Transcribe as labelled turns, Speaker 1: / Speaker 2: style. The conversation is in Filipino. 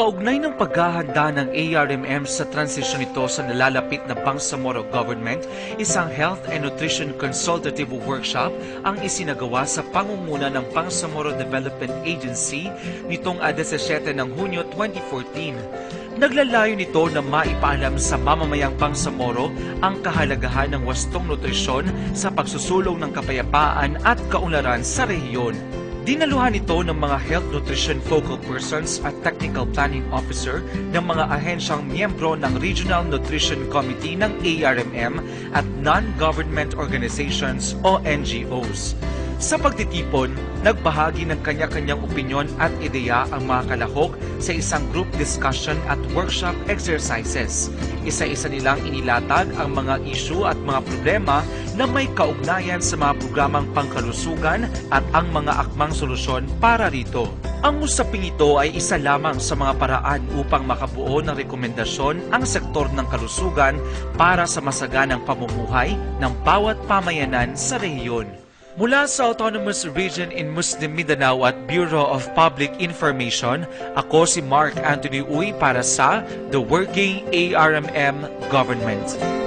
Speaker 1: Kaugnay ng paghahanda ng ARMM sa transisyon nito sa nalalapit na Bangsamoro Government, isang Health and Nutrition Consultative Workshop ang isinagawa sa pangunguna ng Bangsamoro Development Agency nitong 17 ng Hunyo 2014. Naglalayo nito na maipaalam sa mamamayang Bangsamoro ang kahalagahan ng wastong nutrisyon sa pagsusulong ng kapayapaan at kaunlaran sa rehiyon. Dinaluhan ito ng mga Health Nutrition Focal Persons at Technical Planning Officer ng mga ahensyang miyembro ng Regional Nutrition Committee ng ARMM at non-government organizations o NGOs. Sa pagtitipon, nagbahagi ng kanya-kanyang opinyon at ideya ang mga kalahok sa isang group discussion at workshop exercises. Isa-isa nilang inilatag ang mga issue at mga problema na may kaugnayan sa mga programang pangkalusugan at ang mga akmang solusyon para rito. Ang usaping ito ay isa lamang sa mga paraan upang makabuo ng rekomendasyon ang sektor ng kalusugan para sa masaganang pamumuhay ng bawat pamayanan sa rehiyon. Mula sa Autonomous Region in Muslim Mindanao at Bureau of Public Information, ako si Mark Anthony Uy para sa The Working ARMM Government.